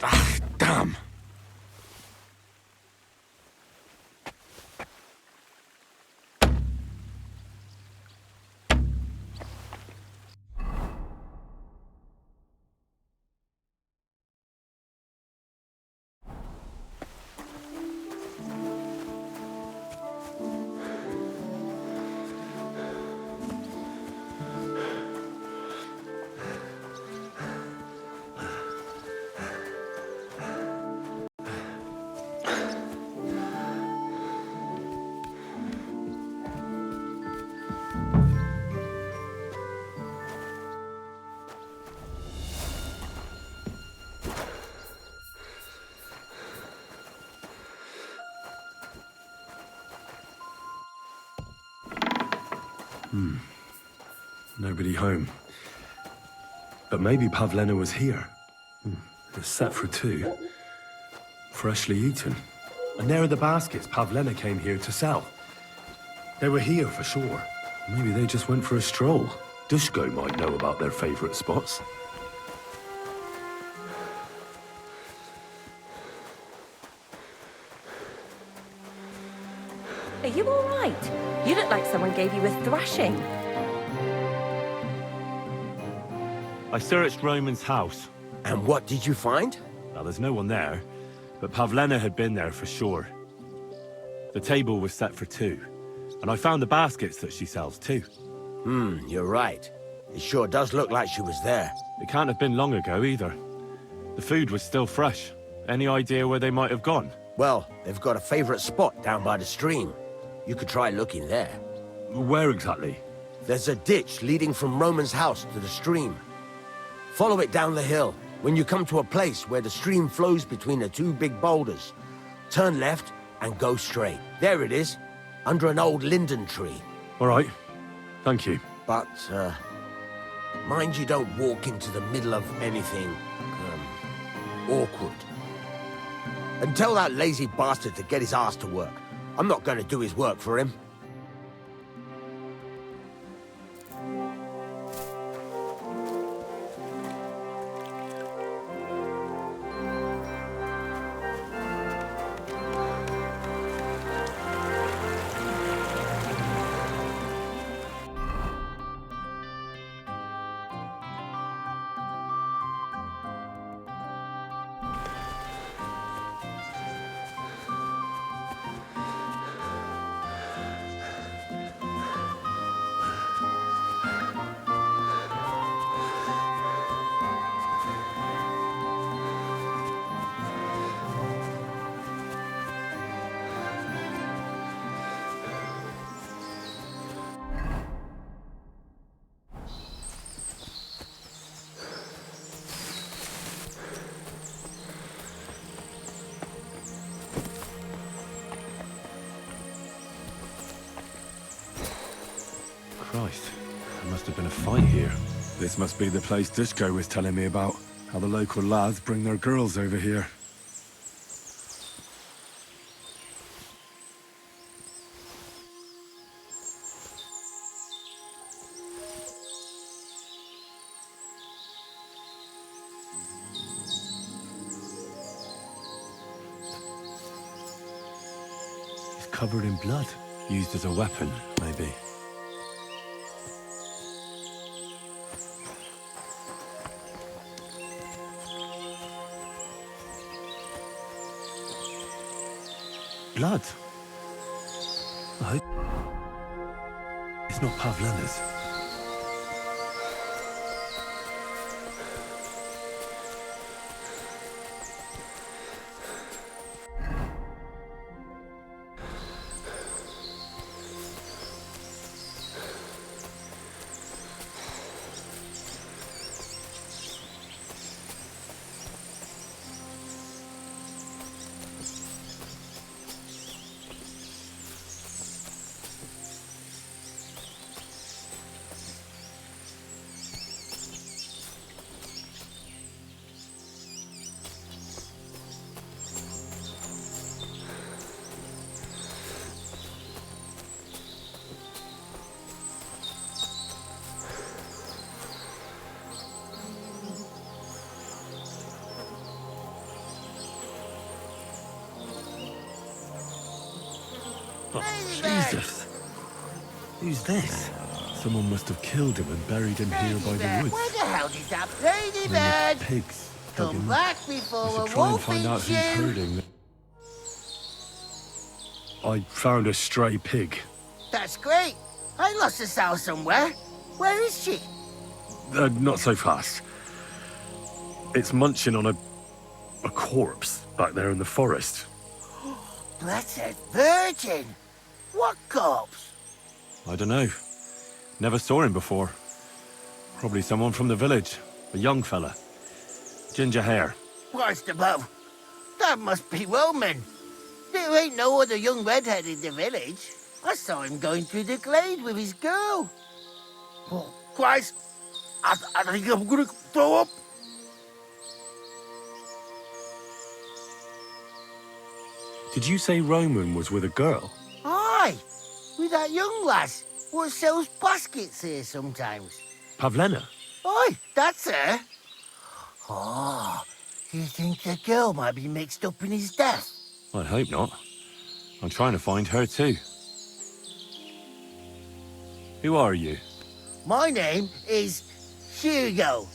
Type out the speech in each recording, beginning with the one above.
Ah, damn! Nobody home. But maybe Pavlena was here. It's set for 2. Freshly eaten. And there are the baskets Pavlena came here to sell. They were here for sure. Maybe they just went for a stroll. Dushko might know about their favorite spots. Are you all right? You look like someone gave you a thrashing. I searched Roman's house. And what did you find? Now, there's no one there, but Pavlena had been there for sure. The table was set for 2, and I found the baskets that she sells too. You're right. It sure does look like she was there. It can't have been long ago either. The food was still fresh. Any idea where they might have gone? Well, they've got a favorite spot down by the stream. You could try looking there. Where exactly? There's a ditch leading from Roman's house to the stream. Follow it down the hill. When you come to a place where the stream flows between the 2 big boulders, turn left and go straight. There it is, under an old linden tree. All right. Thank you. But, mind you don't walk into the middle of anything, awkward. And tell that lazy bastard to get his ass to work. I'm not going to do his work for him. Christ, there must have been a fight here. This must be the place Dushko was telling me about. How the local lads bring their girls over here. He's covered in blood. Used as a weapon, maybe. Blood? It's not Pavlena's. Jesus. Who's this? Someone must have killed him and buried him here by the woods. Where the hell is that And the ladybird? pigs dug him Come up. back I before should a try and wolf find out eats who's you. herding. I found a stray pig. That's great. I lost a sow somewhere. Where is she? Not so fast. It's munching on a corpse back there in the forest. Blessed Virgin. What corpse? I don't know. Never saw him before. Probably someone from the village. A young fella. Ginger hair. Christ above. That must be Roman. There ain't no other young redhead in the village. I saw him going through the glade with his girl. Oh, Christ. I think I'm gonna throw up. Did you say Roman was with a girl? Aye, with that young lass what sells baskets here sometimes. Pavlena? Aye, that's her. Oh, you think the girl might be mixed up in his death? I hope not. I'm trying to find her too. Who are you? My name is Hugo.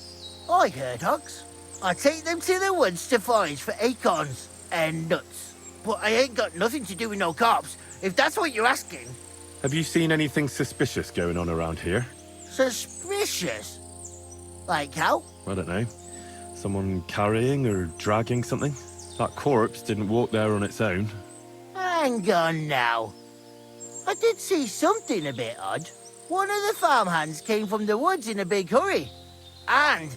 I herd hogs. I take them to the woods to forage for acorns and nuts. But I ain't got nothing to do with no cops, if that's what you're asking. Have you seen anything suspicious going on around here? Suspicious? Like how? I don't know. Someone carrying or dragging something? That corpse didn't walk there on its own. Hang on now. I did see something a bit odd. One of the farmhands came from the woods in a big hurry. And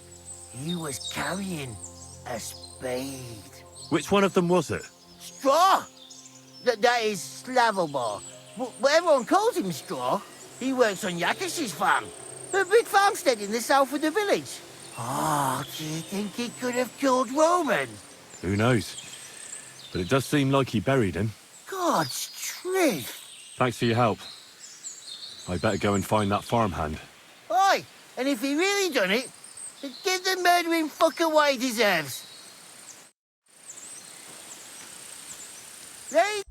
he was carrying a spade. Which one of them was it? Straw? That is Slavobor. But everyone calls him Straw. He works on Yakish's farm. A big farmstead in the south of the village. Oh, do you think he could have killed Roman? Who knows? But it does seem like he buried him. God's truth. Thanks for your help. I better go and find that farmhand. Aye, and if he really done it, then give the murdering fucker what he deserves. Right?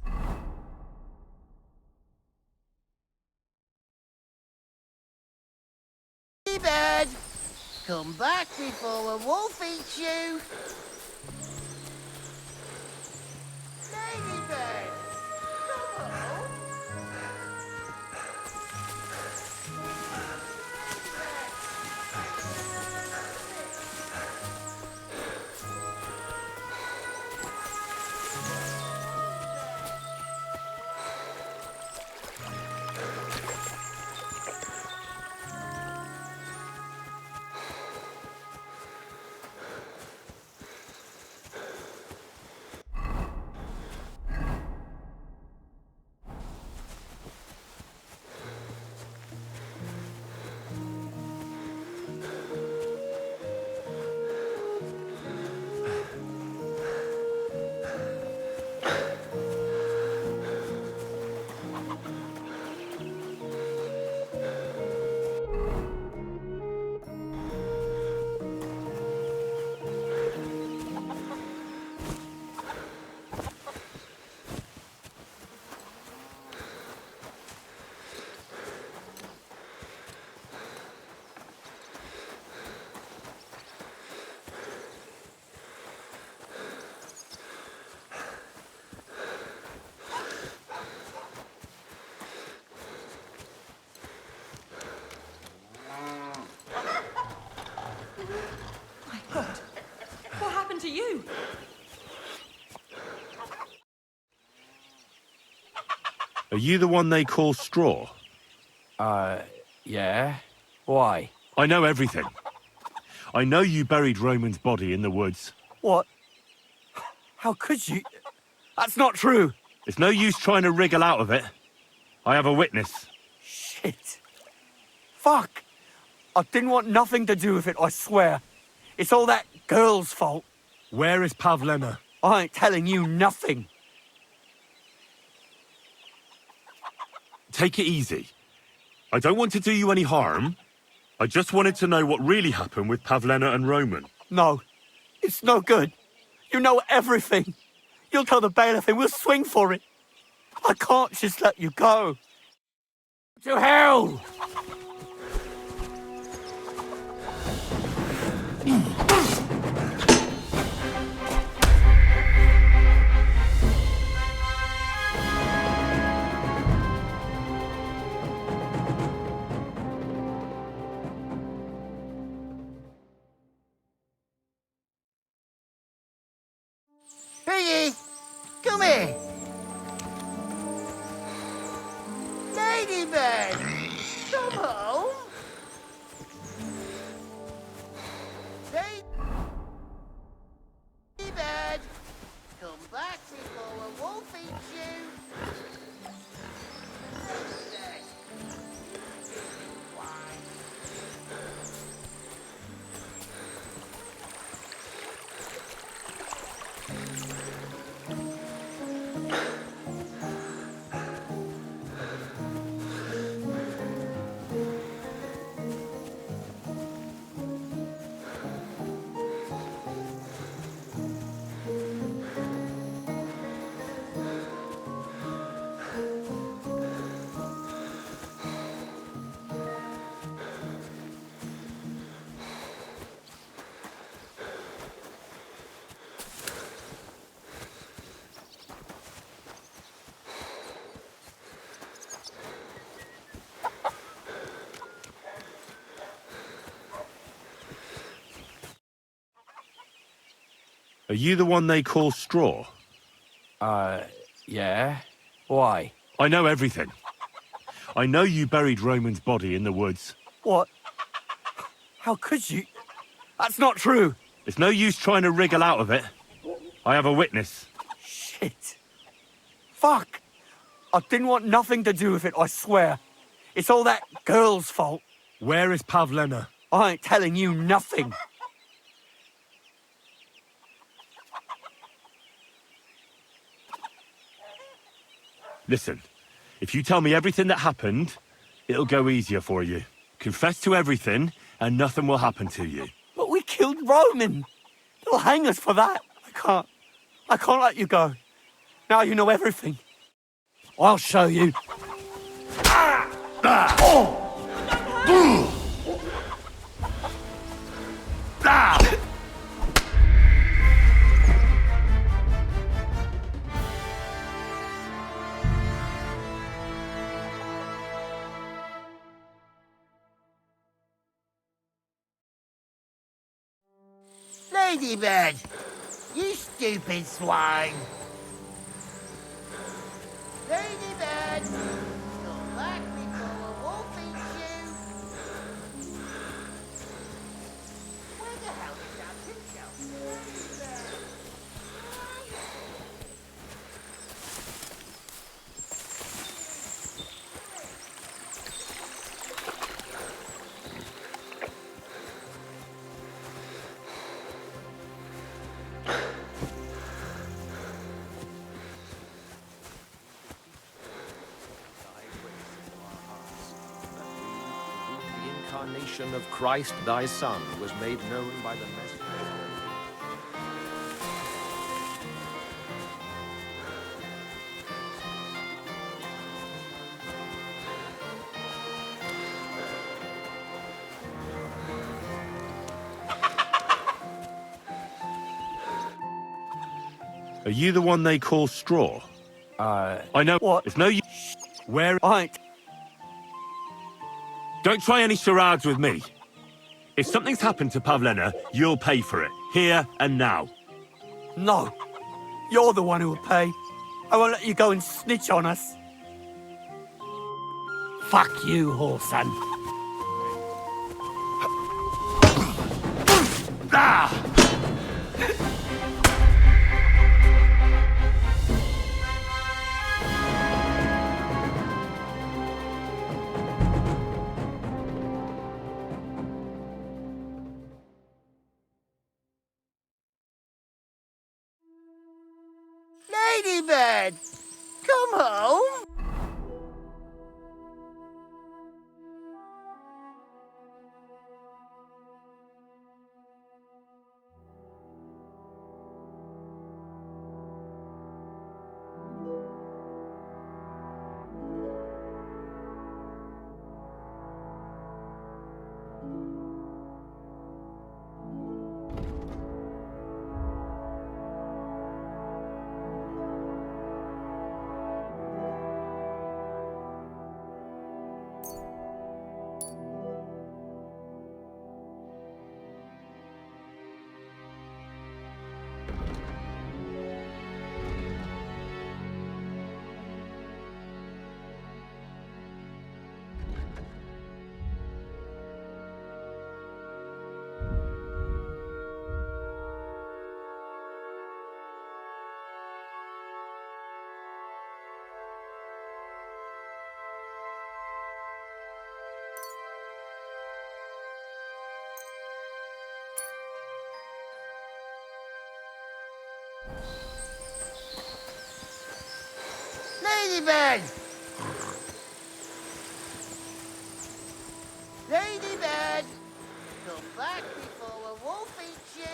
Bird, come back before a wolf eats you. Ladybird, come home. My God, what happened to you? Are you the one they call Straw? Yeah? Why? I know everything. I know you buried Roman's body in the woods. What? How could you? That's not true! It's no use trying to wriggle out of it. I have a witness. Shit. Fuck! I didn't want nothing to do with it, I swear. It's all that girl's fault. Where is Pavlena? I ain't telling you nothing. Take it easy. I don't want to do you any harm. I just wanted to know what really happened with Pavlena and Roman. No. It's no good. You know everything. You'll tell the bailiff and we'll swing for it. I can't just let you go. To hell! Piggy, come here. Ladybird, come home. Ladybird, come back before a wolf eats you. Ladybird, why? Are you the one they call Straw? Yeah? Why? I know everything. I know you buried Roman's body in the woods. What? How could you? That's not true. It's no use trying to wriggle out of it. I have a witness. Shit. Fuck. I didn't want nothing to do with it, I swear. It's all that girl's fault. Where is Pavlena? I ain't telling you nothing. Listen, if you tell me everything that happened, it'll go easier for you. Confess to everything, and nothing will happen to you. But we killed Roman. They'll hang us for that. I can't let you go. Now you know everything. I'll show you. Ladybird, you stupid swine. Ladybird, come back before a wolf eats you. Where the hell is that picture? Ladybird. The incarnation of Christ, thy Son, was made known by the messenger. Are you the one they call Straw? I know. What? It's no use. Where? I ain't. Don't try any charades with me. If something's happened to Pavlena, you'll pay for it. Here and now. No. You're the one who will pay. I won't let you go and snitch on us. Fuck you, whoreson. Ah! Ladybird, come home. Ladybird! Ladybird! Come back before a wolf eats you!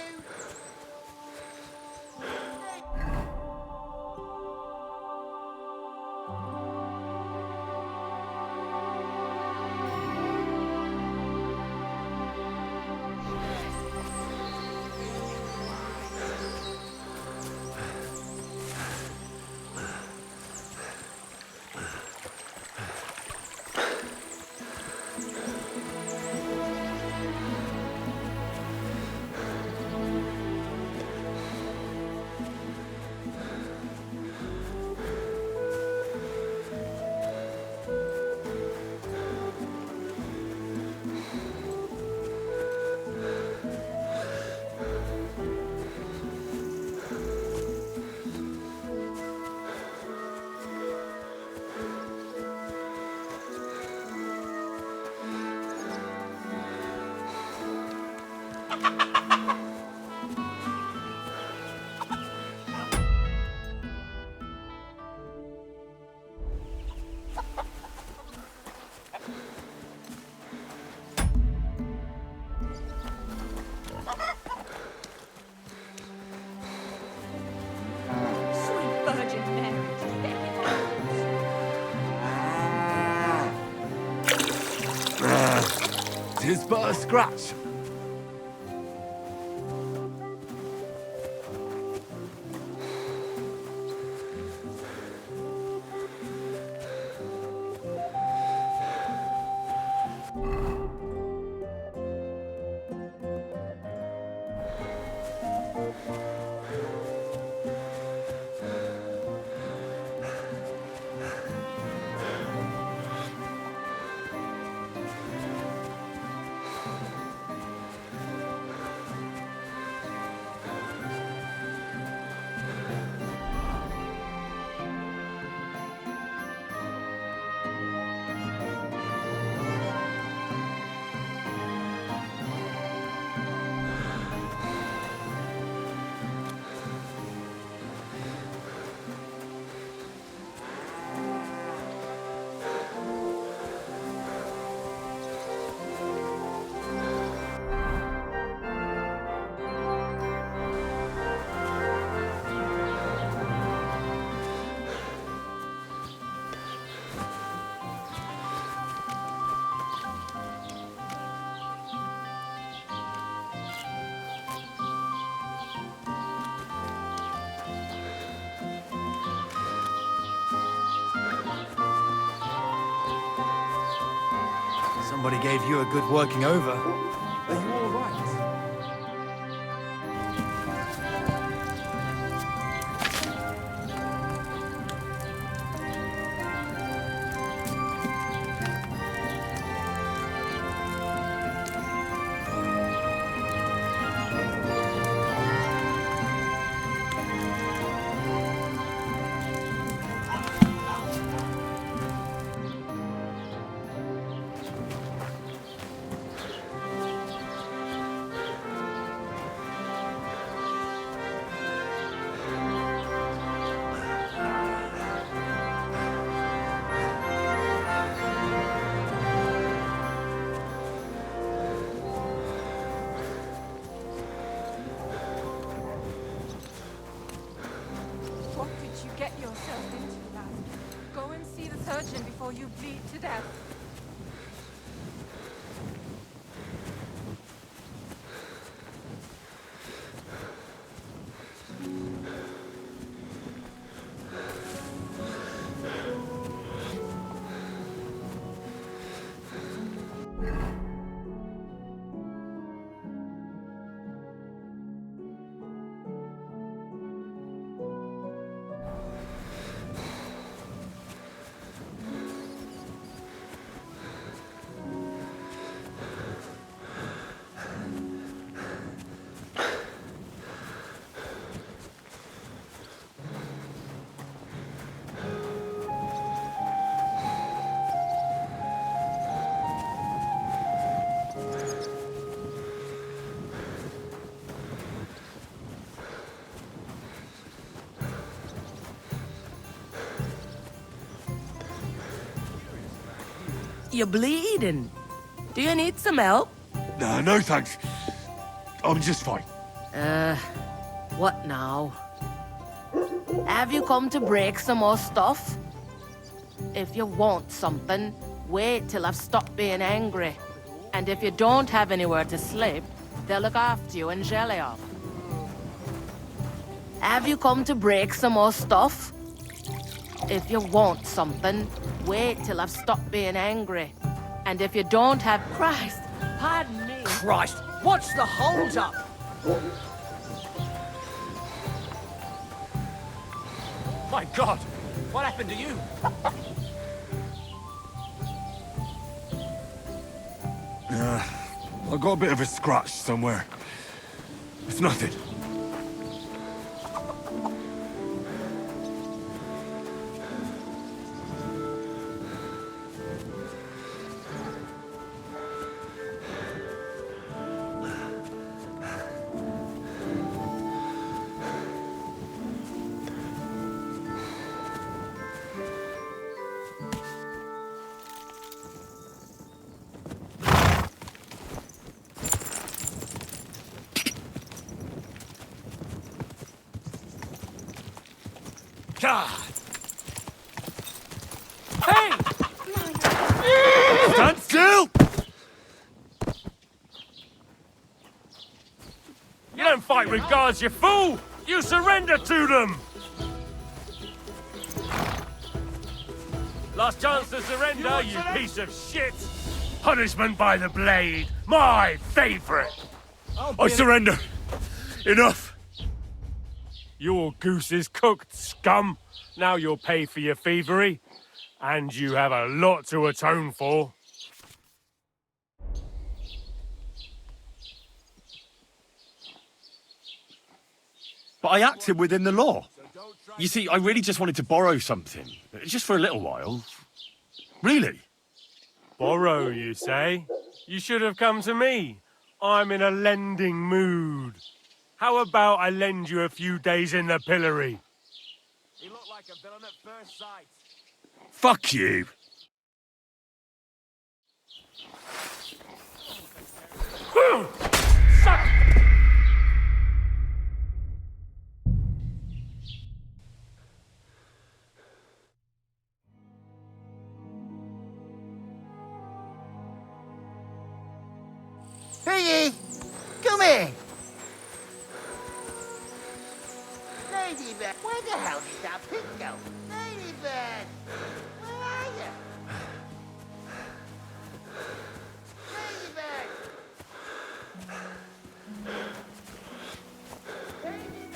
Sweet Virgin Mary, spare me my 'Tis but a scratch. Somebody gave you a good working over. Are you all right? What did you get yourself into, lad? Go and see the surgeon before you bleed to death. You're bleeding. Do you need some help? Nah, no thanks. I'm just fine. What now? Have you come to break some more stuff? If you want something, wait till I've stopped being angry. And if you don't have anywhere to sleep, they'll look after you and jelly off. Have you come to break some more stuff? If you want something, wait till I've stopped being angry. And if you don't have... Christ, pardon me. Christ, what's the hold-up? My God! What happened to you? I got a bit of a scratch somewhere. It's nothing. God! Hey! Stand still! You don't fight with guards, you fool! You surrender to them! Last chance to surrender, you piece of shit! Punishment by the blade, my favorite! I surrender. Enough. Your goose is cooked, scum! Now you'll pay for your thievery. And you have a lot to atone for. But I acted within the law. You see, I really just wanted to borrow something. Just for a little while. Really? Borrow, you say? You should have come to me. I'm in a lending mood. How about I lend you a few days in the pillory? He looked like a villain at first sight. Fuck you! Suck! Piggy, come here. Ladybird, where the hell did that pig go? Ladybird, where are you? Ladybird. Ladybird.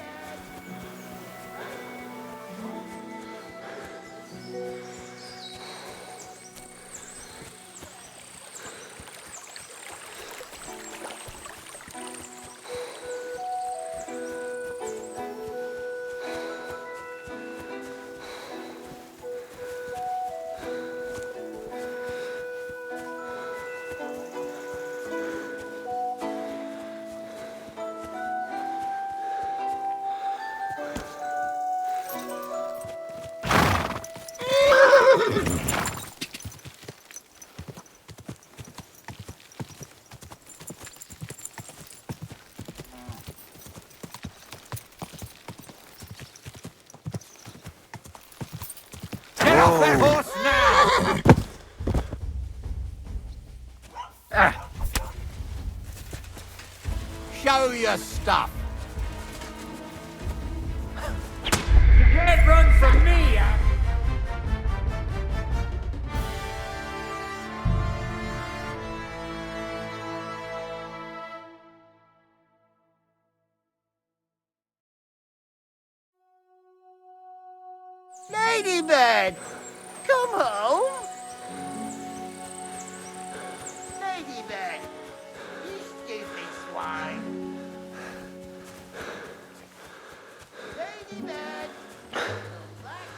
Get off that horse now! Show your stuff. You can't run from me, Ladybird, come home. Ladybird, you stupid swine. Ladybird, come back.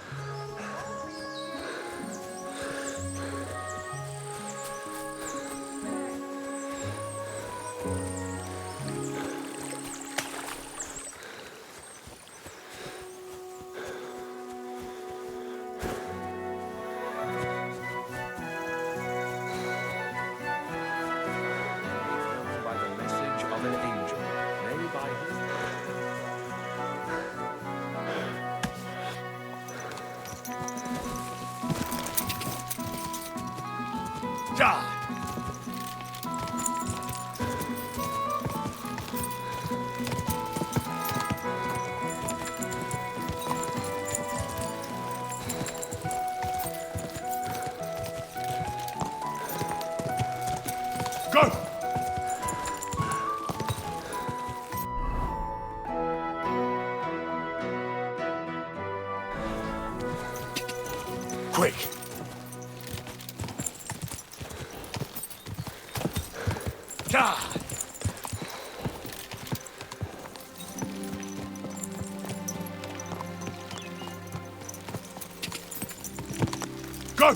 Go! Go!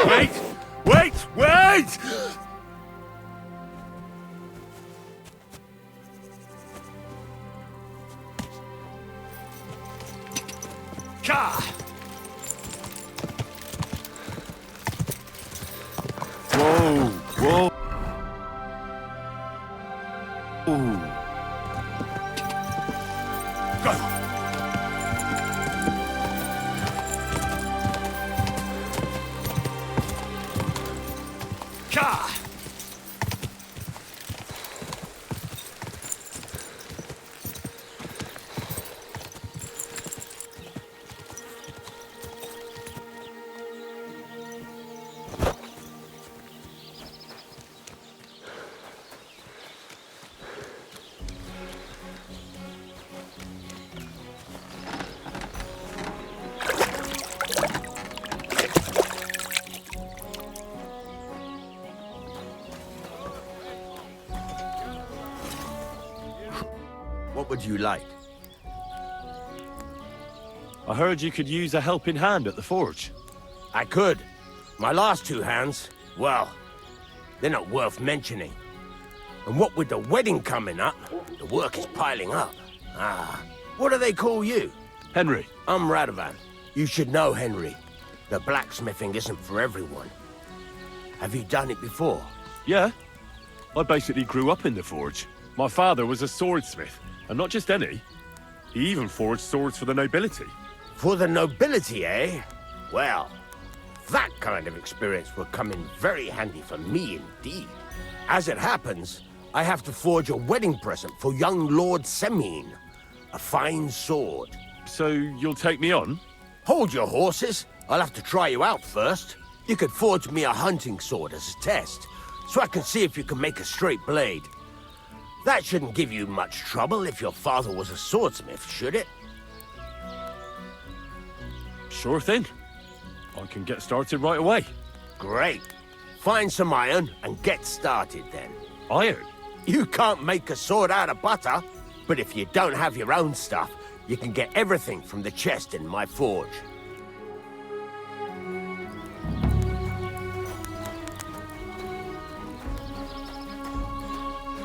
Wait! Wait! Wait! Whoa! Whoa! Ooh. Go! What would you like? I heard you could use a helping hand at the forge. I could. My last two hands, well, they're not worth mentioning. And what with the wedding coming up, the work is piling up. Ah, what do they call you? Henry. I'm Radovan. You should know, Henry. The blacksmithing isn't for everyone. Have you done it before? Yeah. I basically grew up in the forge. My father was a swordsmith, and not just any. He even forged swords for the nobility. For the nobility, eh? Well, that kind of experience will come in very handy for me indeed. As it happens, I have to forge a wedding present for young Lord Semine. A fine sword. So you'll take me on? Hold your horses. I'll have to try you out first. You could forge me a hunting sword as a test, so I can see if you can make a straight blade. That shouldn't give you much trouble if your father was a swordsmith, should it? Sure thing. I can get started right away. Great. Find some iron and get started then. Iron? You can't make a sword out of butter, but if you don't have your own stuff, you can get everything from the chest in my forge.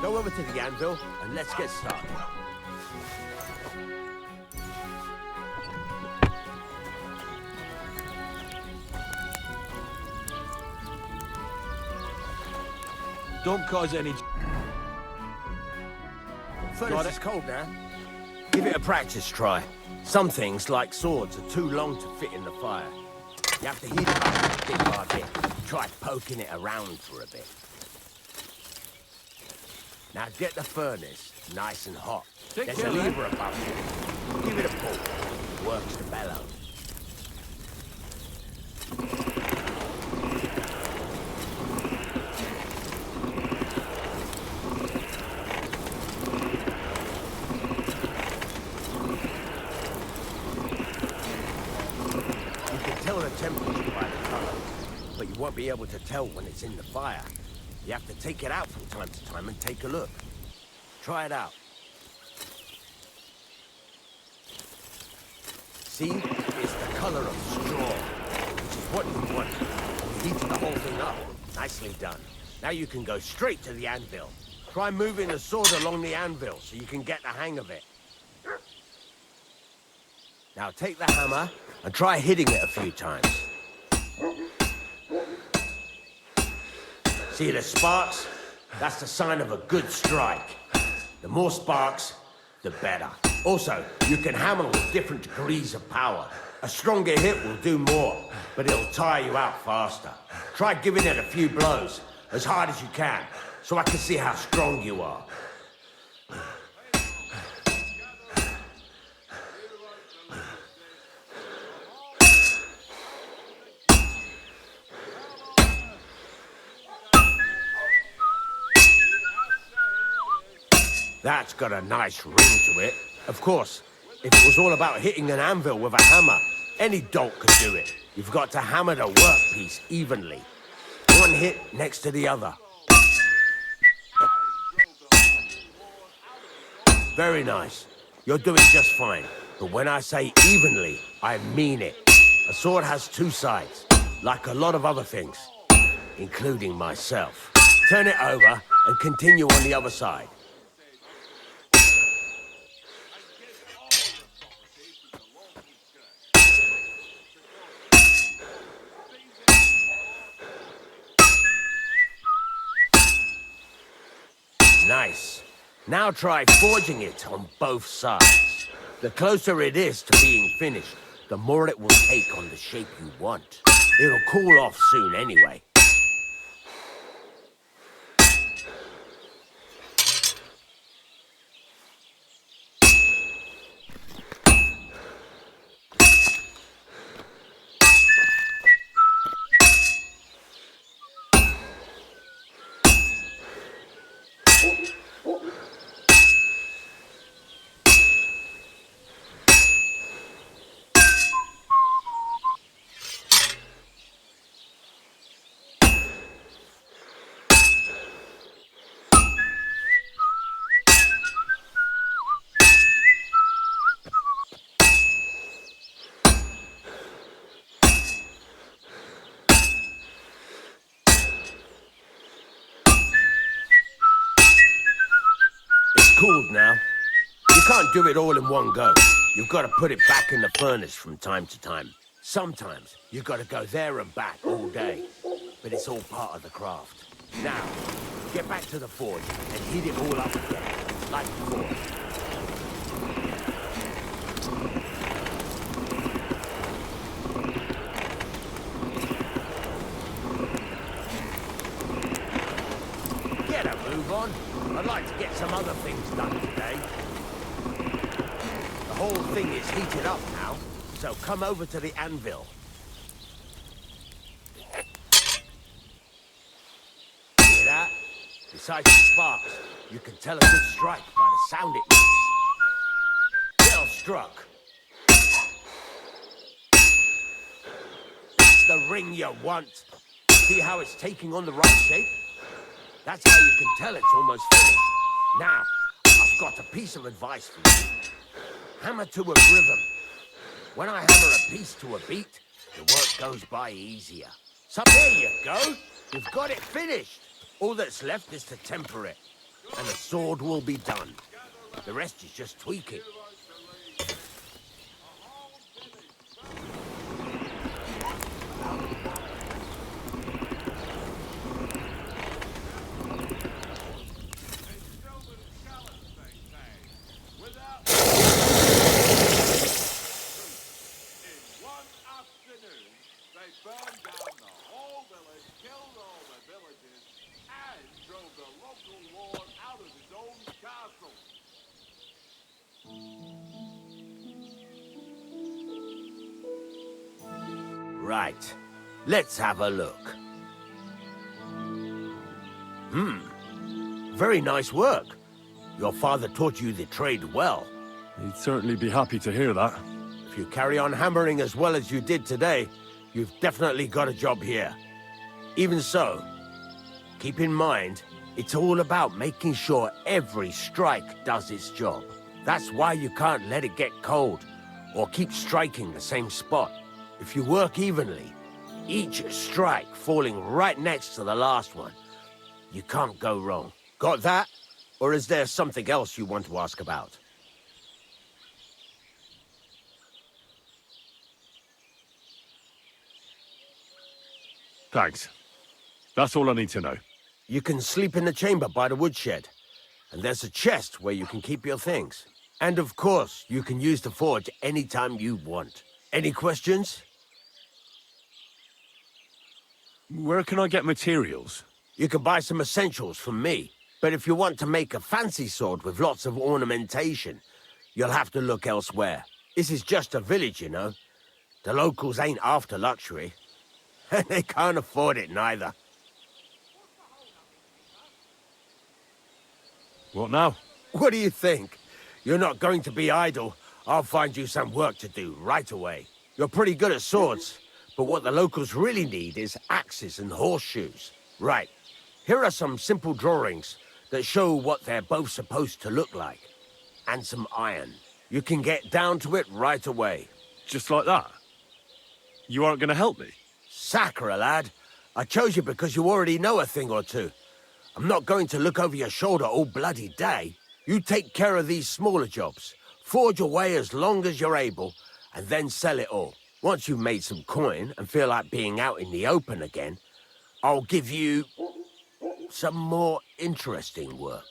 Go over to the anvil and let's get started. Don't cause any... Furnace is cold now. Give it a practice try. Some things, like swords, are too long to fit in the fire. You have to heat it up bit by bit. Try poking it around for a bit. Now get the furnace nice and hot. There's a lever above it. Give it a pull. Works the bellows. You can tell the temperature by the color, but you won't be able to tell when it's in the fire. You have to take it out from time to time and take a look. Try it out. See? It's the color of straw, which is what you want. You heated the whole thing up. Nicely done. Now you can go straight to the anvil. Try moving the sword along the anvil so you can get the hang of it. Now take the hammer and try hitting it a few times. See the sparks? That's the sign of a good strike. The more sparks, the better. Also, you can hammer with different degrees of power. A stronger hit will do more, but it'll tire you out faster. Try giving it a few blows, as hard as you can, so I can see how strong you are. That's got a nice ring to it. Of course, if it was all about hitting an anvil with a hammer, any dolt could do it. You've got to hammer the workpiece evenly. One hit next to the other. Very nice. You're doing just fine. But when I say evenly, I mean it. A sword has two sides, like a lot of other things, including myself. Turn it over and continue on the other side. Nice. Now try forging it on both sides. The closer it is to being finished, the more it will take on the shape you want. It'll cool off soon anyway. Cooled now. You can't do it all in one go. You've got to put it back in the furnace from time to time. Sometimes you've got to go there and back all day. But it's all part of the craft. Now, get back to the forge and heat it all up again, like before. Get a move on. I'd like to get some other things done today. The whole thing is heated up now, so come over to the anvil. Hear that? Besides the sparks, you can tell a good strike by the sound it makes. Well struck. That's the ring you want. See how it's taking on the right shape? That's how you can tell it's almost finished. Now, I've got a piece of advice for you. Hammer to a rhythm. When I hammer a piece to a beat, the work goes by easier. So there you go. You've got it finished. All that's left is to temper it, and the sword will be done. The rest is just tweaking. Right. Let's have a look. Very nice work. Your father taught you the trade well. He'd certainly be happy to hear that. If you carry on hammering as well as you did today, you've definitely got a job here. Even so, keep in mind, it's all about making sure every strike does its job. That's why you can't let it get cold, or keep striking the same spot. If you work evenly, each strike falling right next to the last one, you can't go wrong. Got that? Or is there something else you want to ask about? Thanks. That's all I need to know. You can sleep in the chamber by the woodshed. And there's a chest where you can keep your things. And of course, you can use the forge anytime you want. Any questions? Where can I get materials? You can buy some essentials from me. But if you want to make a fancy sword with lots of ornamentation, you'll have to look elsewhere. This is just a village, you know. The locals ain't after luxury. And they can't afford it neither. What now? What do you think? You're not going to be idle. I'll find you some work to do right away. You're pretty good at swords, but what the locals really need is axes and horseshoes. Right. Here are some simple drawings that show what they're both supposed to look like. And some iron. You can get down to it right away. Just like that? You aren't going to help me? Sacre, lad. I chose you because you already know a thing or two. I'm not going to look over your shoulder all bloody day. You take care of these smaller jobs. Forge away as long as you're able, and then sell it all. Once you've made some coin and feel like being out in the open again, I'll give you some more interesting work.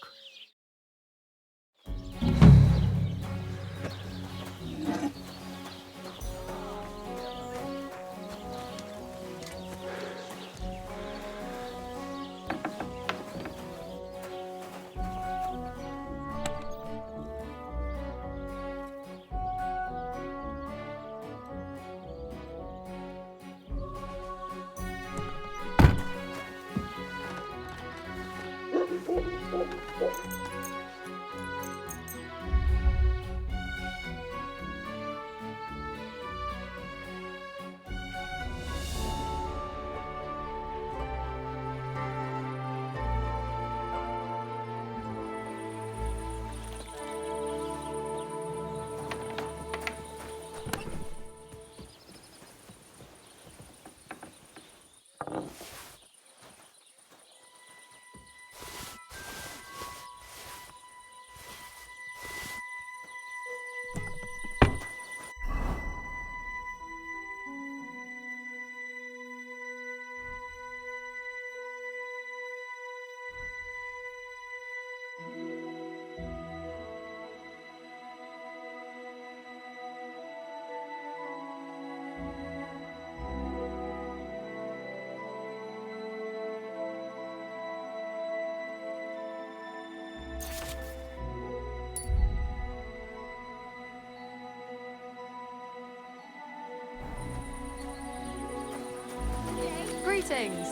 Greetings.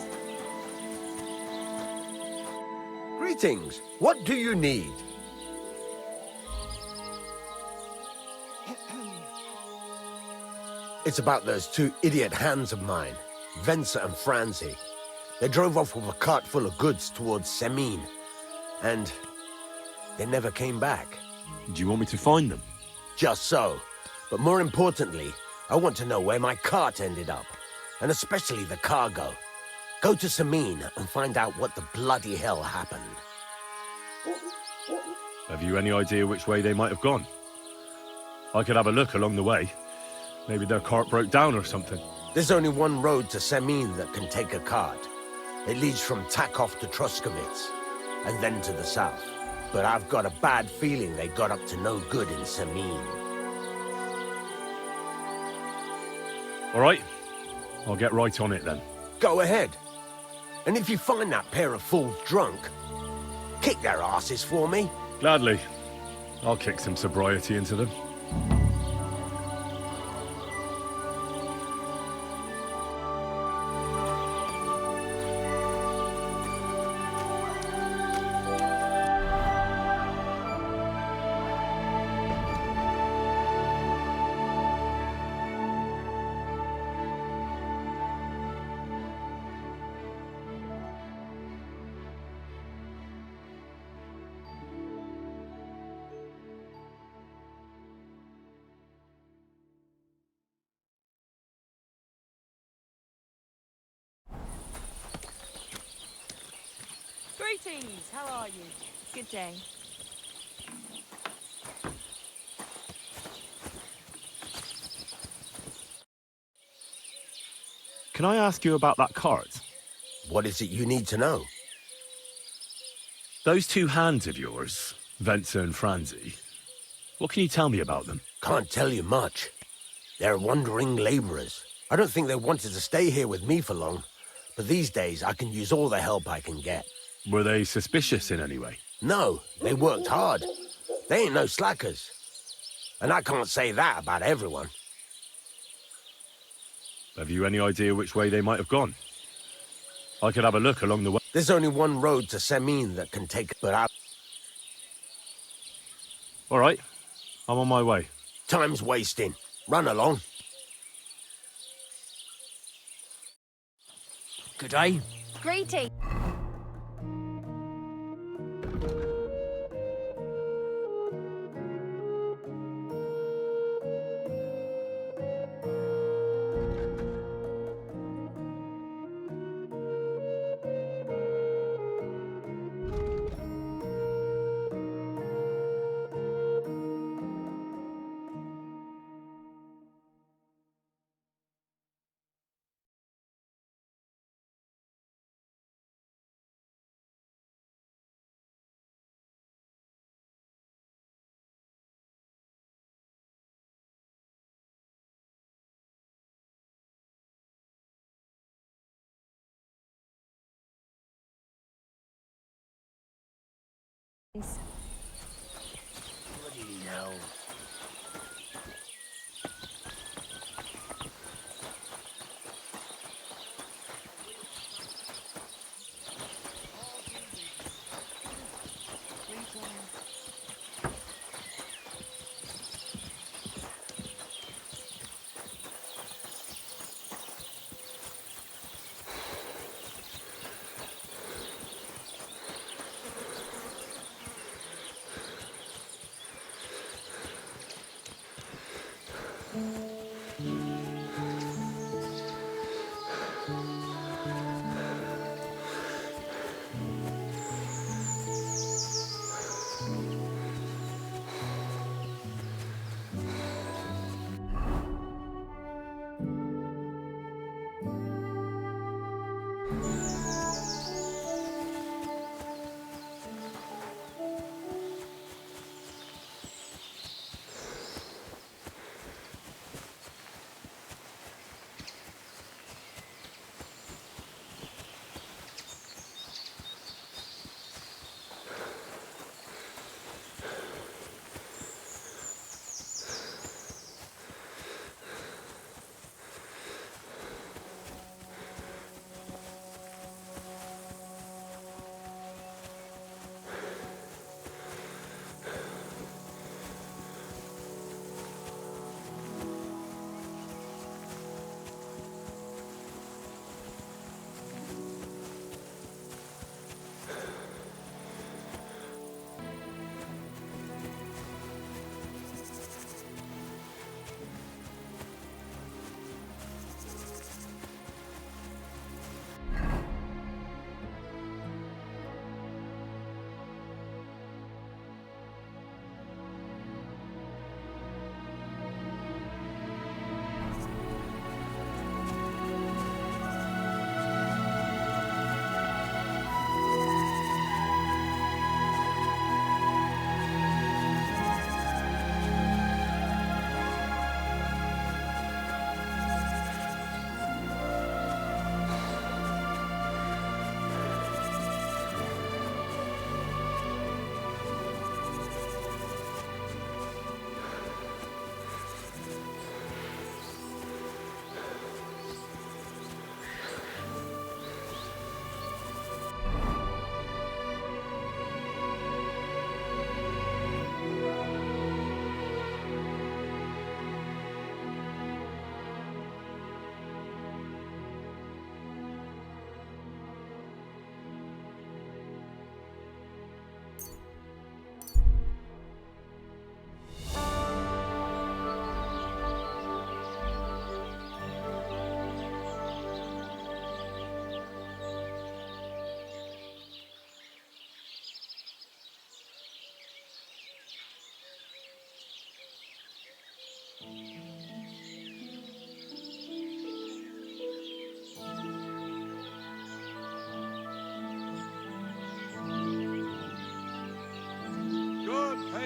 Greetings. What do you need? It's about those two idiot hands of mine, Venser and Franzi. They drove off with a cart full of goods towards Semine, and they never came back. Do you want me to find them? Just so. But more importantly, I want to know where my cart ended up, and especially the cargo. Go to Semine and find out what the bloody hell happened. Have you any idea which way they might have gone? I could have a look along the way. Maybe their cart broke down or something. There's only one road to Semine that can take a cart. It leads from Takov to Troskovitz, and then to the south. But I've got a bad feeling they got up to no good in Semine. All right, I'll get right on it then. Go ahead. And if you find that pair of fools drunk, kick their asses for me. Gladly. I'll kick some sobriety into them. Greetings. How are you? Good day. Can I ask you about that cart? What is it you need to know? Those two hands of yours, Venser and Franzi, what can you tell me about them? Can't tell you much. They're wandering laborers. I don't think they wanted to stay here with me for long, but these days I can use all the help I can get. Were they suspicious in any way? No, they worked hard. They ain't no slackers. And I can't say that about everyone. Have you any idea which way they might have gone? I could have a look along the way. There's only one road to Semine that can take, but All right, I'm on my way. Time's wasting. Run along. Good day. Greeting. Bloody hell.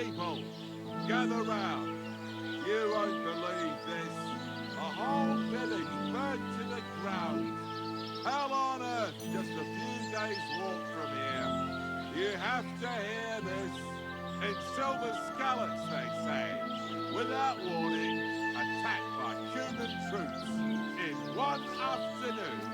People, gather round. You won't believe this. A whole village burnt to the ground. Hell on earth, just a few days' walk from here. You have to hear this. In silver scallops, they say. Without warning, attacked by human troops. In one afternoon.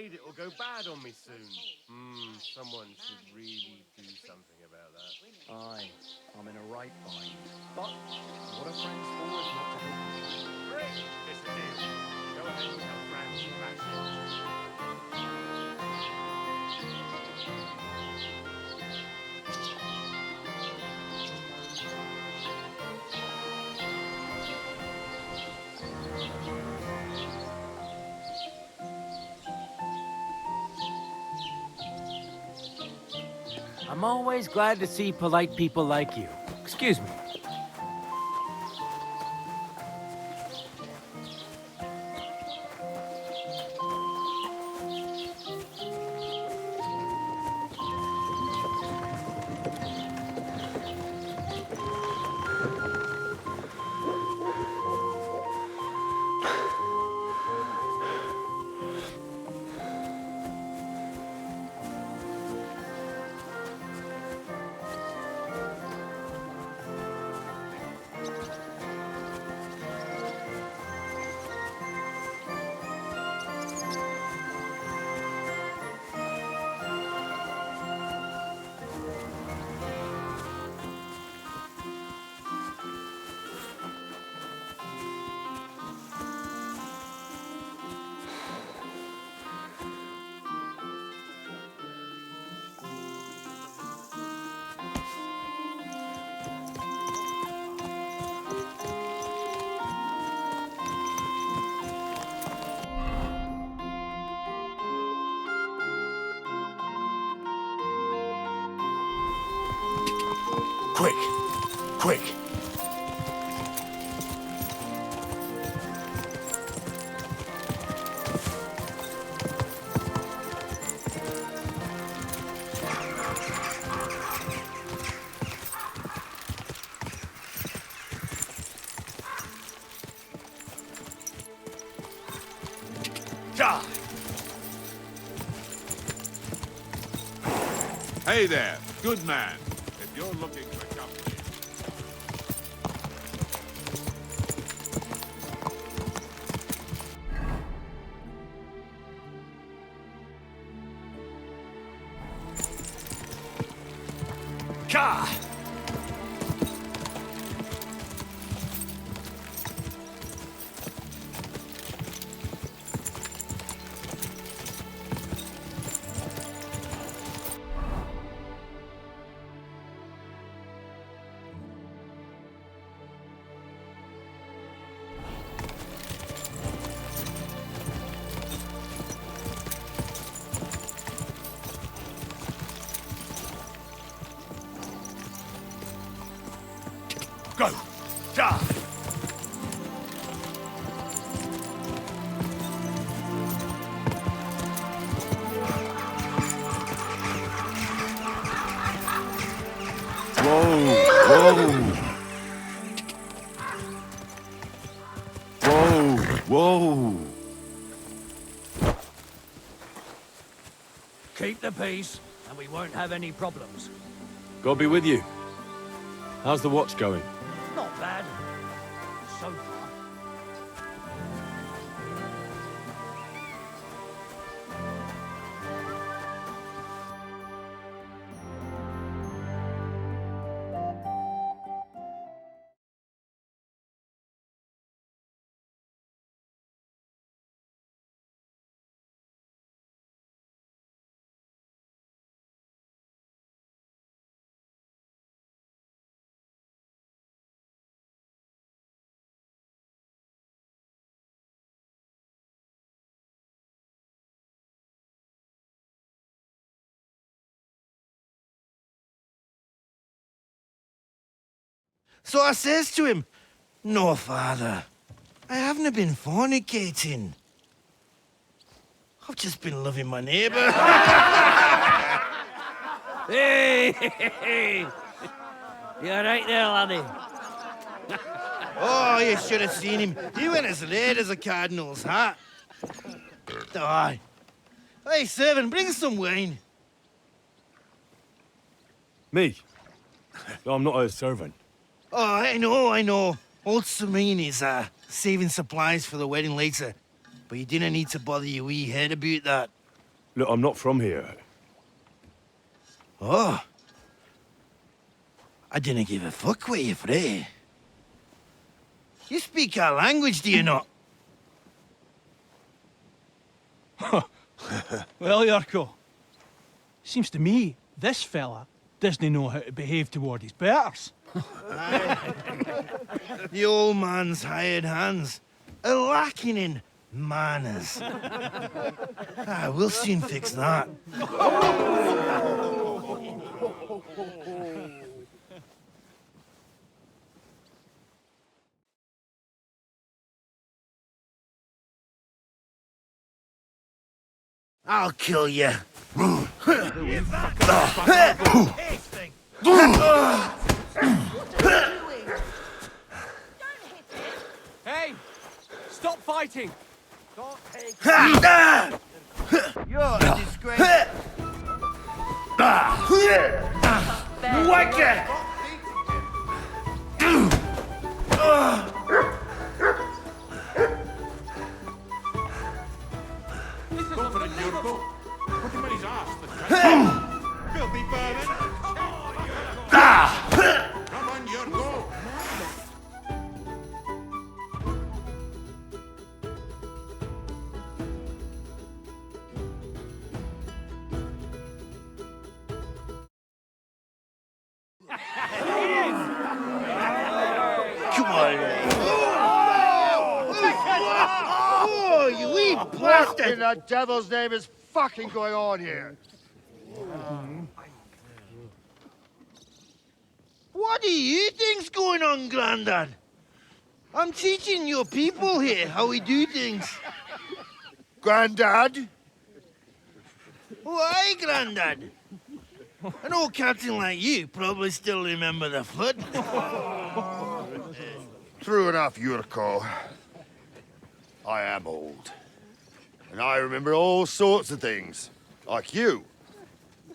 afraid it will go bad on me soon. Someone should really do something about that. Aye, I'm in a right bind. But what are friends for if not to help each other? Great! It's a deal. Go ahead and tell Frank that's it. I'm always glad to see polite people like you. Excuse me. Quick! Quick! Ja! Hey there, good man. If you're looking for company, Ka! Go! Ja! whoa! Keep the peace, and we won't have any problems. God be with you. How's the watch going? Not bad. So far. So I says to him, "No, father, I haven't been fornicating. I've just been loving my neighbour." Hey! You're right there, laddie. Oh, you should have seen him. He went as late as a cardinal's hat. Aye. Hey, servant, bring some wine. Me? I'm not a servant. Oh, I know. Old Serene is saving supplies for the wedding later. But you didn't need to bother your wee head about that. Look, I'm not from here. Oh. I didn't give a fuck where you're from. You speak our language, do you not? Well, Yurko, seems to me this fella doesn't know how to behave toward his betters. The old man's hired hands are lacking in manners. We'll soon fix that. I'll kill you. Hey! Stop fighting! You're a disgrace. Whack it! Confident, Yurko. Put him in his ass, the cunt. Filthy vermin. Come on, Yurko. Come on. Oh, you wee What bastard! in the devil's name is fucking going on here? What do you think's going on, Grandad? I'm teaching your people here how we do things. Grandad? Why, Grandad? An old captain like you probably still remember the flood. True enough, Yurko. I am old. And I remember all sorts of things. Like you.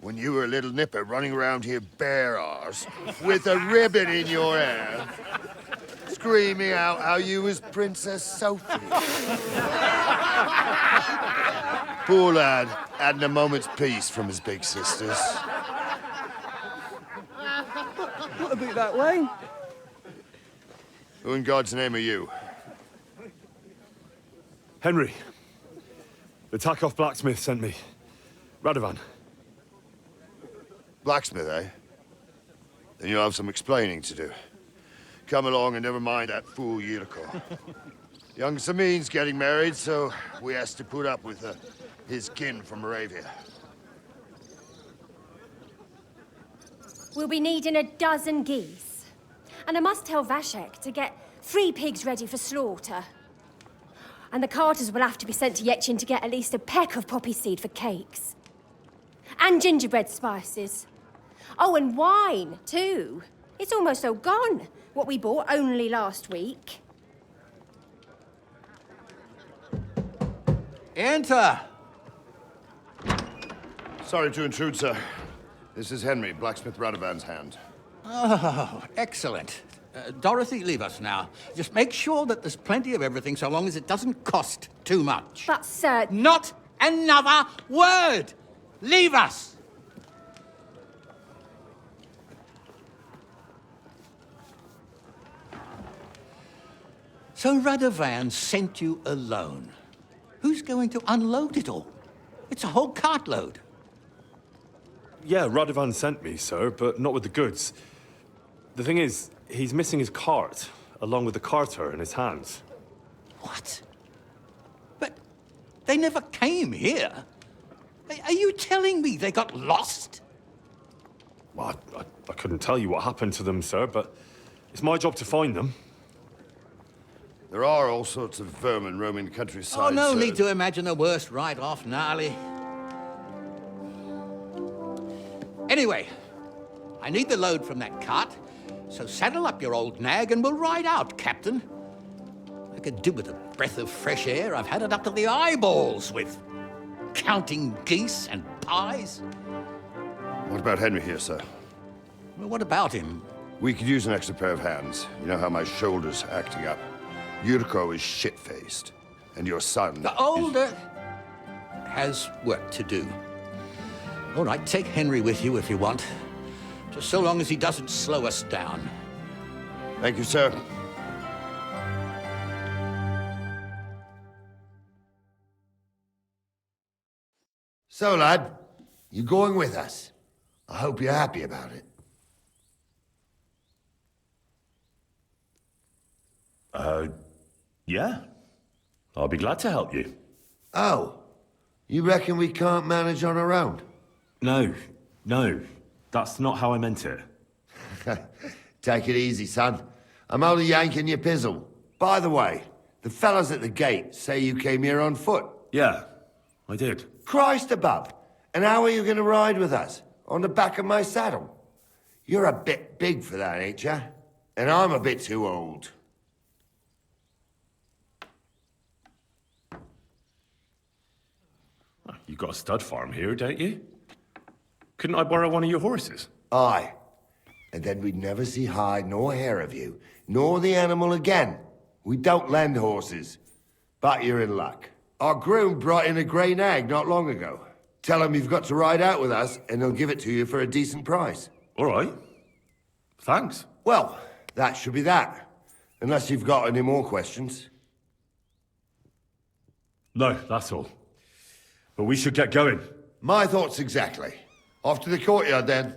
When you were a little nipper running around here bare arse, with a ribbon in your hair, screaming out how you was Princess Sophie. Poor lad, hadn't a moment's peace from his big sisters. What about that line? Who in God's name are you? Henry. The Takoff blacksmith sent me. Radovan. Blacksmith, eh? Then you'll have some explaining to do. Come along and never mind that fool Yurko. Young Samin's getting married, so we has to put up with his kin from Moravia. We'll be needing a dozen geese. And I must tell Vashek to get 3 pigs ready for slaughter. And the carters will have to be sent to Yetchin to get at least a peck of poppy seed for cakes. And gingerbread spices. Oh, and wine, too. It's almost all gone, what we bought only last week. Enter! Sorry to intrude, sir. This is Henry, blacksmith Radovan's hand. Oh, excellent. Dorothy, leave us now. Just make sure that there's plenty of everything so long as it doesn't cost too much. But, sir... Not another word! Leave us! So Radovan sent you alone. Who's going to unload it all? It's a whole cartload. Yeah, Radovan sent me, sir, but not with the goods. The thing is, he's missing his cart, along with the carter in his hands. What? But they never came here. Are you telling me they got lost? Well, I couldn't tell you what happened to them, sir, but it's my job to find them. There are all sorts of vermin roaming the countryside. Oh, no sir. need to imagine the worst right off, gnarly. Anyway, I need the load from that cart, so saddle up your old nag and we'll ride out, Captain. I could do with a breath of fresh air. I've had it up to the eyeballs with counting geese and pies. What about Henry here, sir? Well, what about him? We could use an extra pair of hands. You know how my shoulder's acting up. Yurko is shit-faced, and your son The older... has work to do. All right, take Henry with you if you want. Just so long as he doesn't slow us down. Thank you, sir. So, lad, you going with us? I hope you're happy about it. Yeah. I'll be glad to help you. Oh, you reckon we can't manage on our own? No. That's not how I meant it. Take it easy, son. I'm only yanking your pizzle. By the way, the fellas at the gate say you came here on foot. Yeah, I did. Christ above! And how are you going to ride with us? On the back of my saddle? You're a bit big for that, ain't ya? And I'm a bit too old. You got a stud farm here, don't you? Couldn't I borrow one of your horses? Aye. And then we'd never see hide nor hair of you, nor the animal again. We don't lend horses. But you're in luck. Our groom brought in a grey nag not long ago. Tell him you've got to ride out with us, and he'll give it to you for a decent price. All right. Thanks. Well, that should be that. Unless you've got any more questions. No, that's all. But we should get going. My thoughts exactly. Off to the courtyard, then.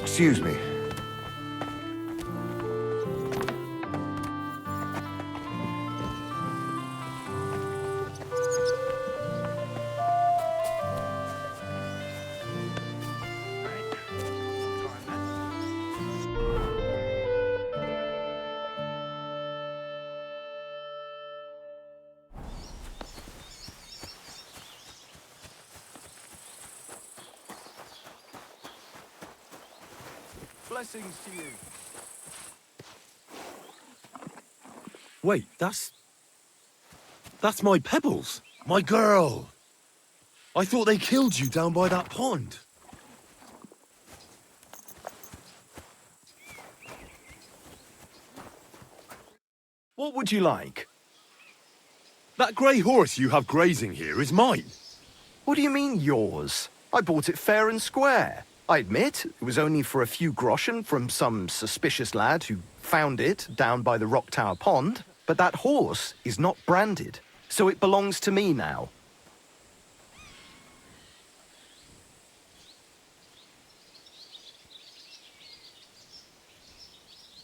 Excuse me. Blessings to you. Wait, that's my Pebbles. My girl. I thought they killed you down by that pond. What would you like? That grey horse you have grazing here is mine. What do you mean, yours? I bought it fair and square. I admit, it was only for a few groschen from some suspicious lad who found it down by the Rock Tower Pond, but that horse is not branded, so it belongs to me now.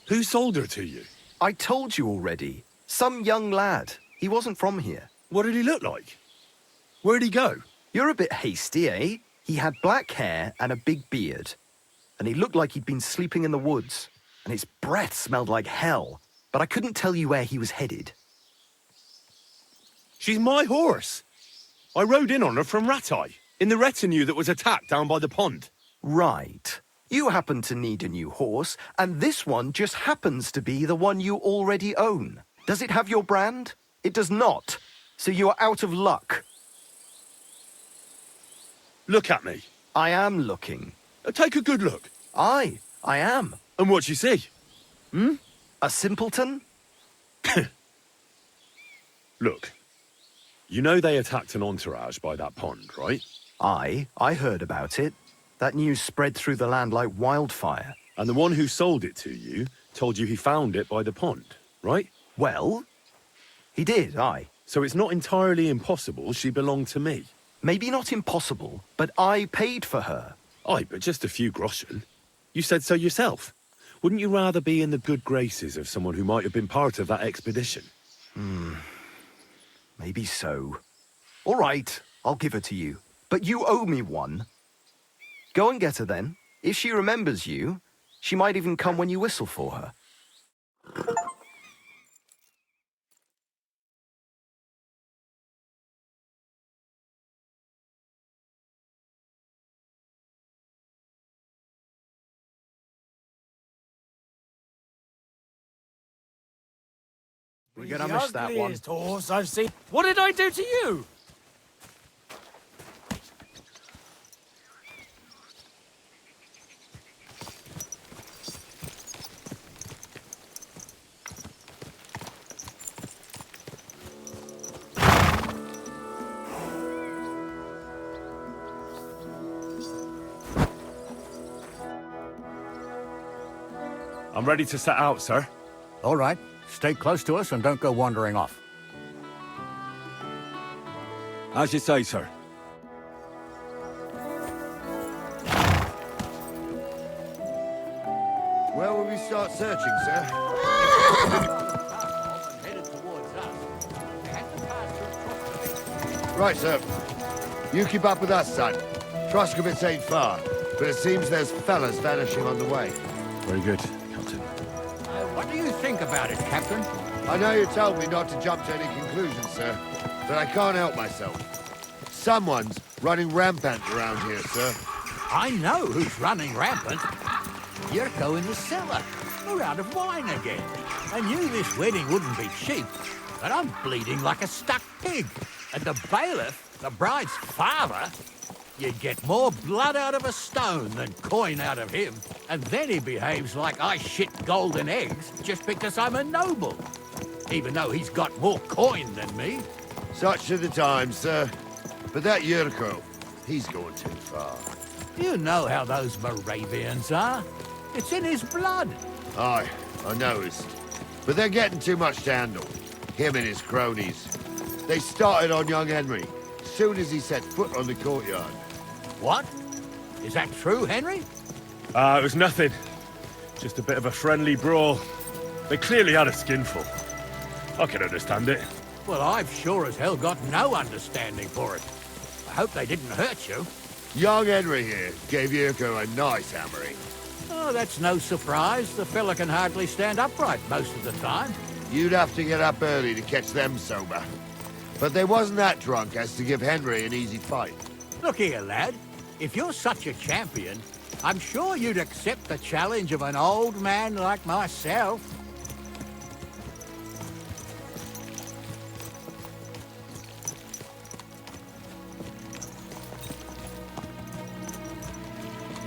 Who sold her to you? I told you already. Some young lad. He wasn't from here. What did he look like? Where'd he go? You're a bit hasty, eh? He had black hair and a big beard. And he looked like he'd been sleeping in the woods. And his breath smelled like hell. But I couldn't tell you where he was headed. She's my horse. I rode in on her from Ratai, in the retinue that was attacked down by the pond. Right. You happen to need a new horse, and this one just happens to be the one you already own. Does it have your brand? It does not. So you are out of luck. Look at me. I am looking. Take a good look. Aye, I am. And what you see? A simpleton? Look, you know they attacked an entourage by that pond, right? Aye, I heard about it. That news spread through the land like wildfire. And the one who sold it to you told you he found it by the pond, right? Well, he did, aye. So it's not entirely impossible she belonged to me. Maybe not impossible, but I paid for her. Aye, but just a few groschen. You said so yourself. Wouldn't you rather be in the good graces of someone who might have been part of that expedition? Maybe so. All right, I'll give her to you. But you owe me one. Go and get her then. If she remembers you, she might even come when you whistle for her. We're gonna miss that one. Horse I've seen. What did I do to you? I'm ready to set out, sir. All right. Stay close to us and don't go wandering off. As you say, sir. Where will we start searching, sir? Right, sir. You keep up with us, son. Troskovitz ain't far, but it seems there's fellas vanishing on the way. Very good, Captain. What do you think about it, Captain? I know you told me not to jump to any conclusions, sir, but I can't help myself. Someone's running rampant around here, sir. I know who's running rampant. Yurko in the cellar. We're out of wine again. I knew this wedding wouldn't be cheap, but I'm bleeding like a stuck pig. And the bailiff, the bride's father, you'd get more blood out of a stone than coin out of him. And then he behaves like I shit golden eggs just because I'm a noble. Even though he's got more coin than me. Such are the times, sir. But that Yurko, he's going too far. You know how those Moravians are. It's in his blood. Aye, I noticed. But they're getting too much to handle. Him and his cronies. They started on young Henry, as soon as he set foot on the courtyard. What? Is that true, Henry? It was nothing. Just a bit of a friendly brawl. They clearly had a skinful. I can understand it. Well, I've sure as hell got no understanding for it. I hope they didn't hurt you. Young Henry here gave Yurko a nice hammering. Oh, that's no surprise. The fella can hardly stand upright most of the time. You'd have to get up early to catch them sober. But they wasn't that drunk as to give Henry an easy fight. Look here, lad. If you're such a champion, I'm sure you'd accept the challenge of an old man like myself.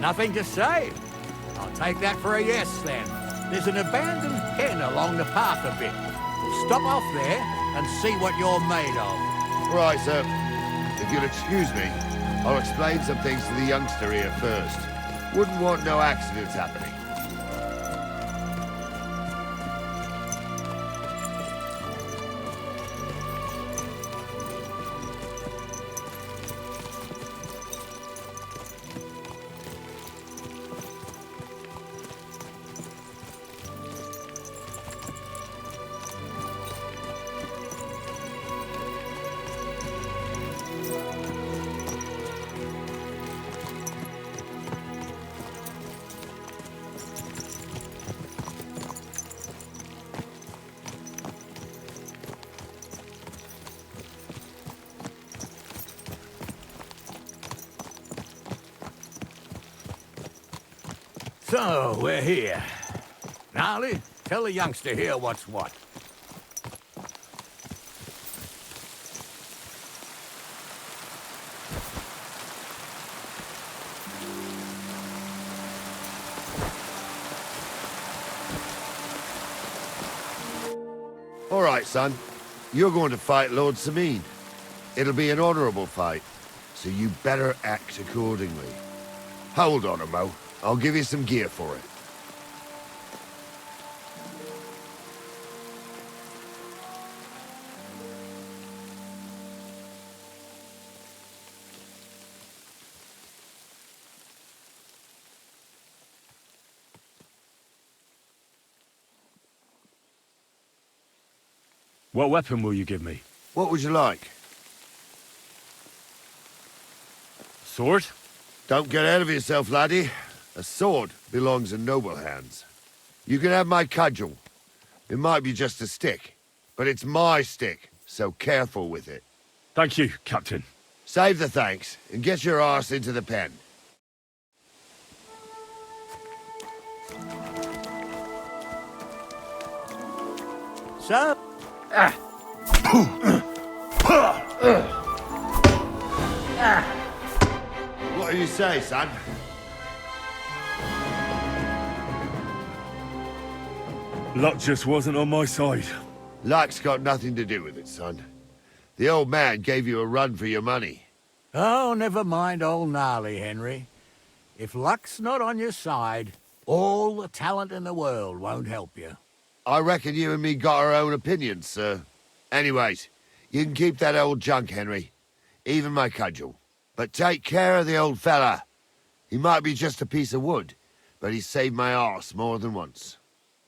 Nothing to say. I'll take that for a yes, then. There's an abandoned pen along the path a bit. We'll stop off there and see what you're made of. Right, sir. If you'll excuse me, I'll explain some things to the youngster here first. Wouldn't want no accidents happening. So, we're here. Gnarly, tell the youngster here what's what. All right, son. You're going to fight Lord Sameen. It'll be an honorable fight, so you better act accordingly. Hold on, Mo. I'll give you some gear for it. What weapon will you give me? What would you like? Sword? Don't get ahead of yourself, laddie. A sword belongs in noble hands. You can have my cudgel. It might be just a stick, but it's my stick, so careful with it. Thank you, Captain. Save the thanks, and get your arse into the pen. So? What do you say, son? Luck just wasn't on my side. Luck's got nothing to do with it, son. The old man gave you a run for your money. Oh, never mind old Gnarly, Henry. If luck's not on your side, All the talent in the world won't help you. I reckon you and me got our own opinions, sir. Anyways, you can keep that old junk, Henry. Even my cudgel. But take care of the old fella. He might be just a piece of wood, but he's saved my arse more than once.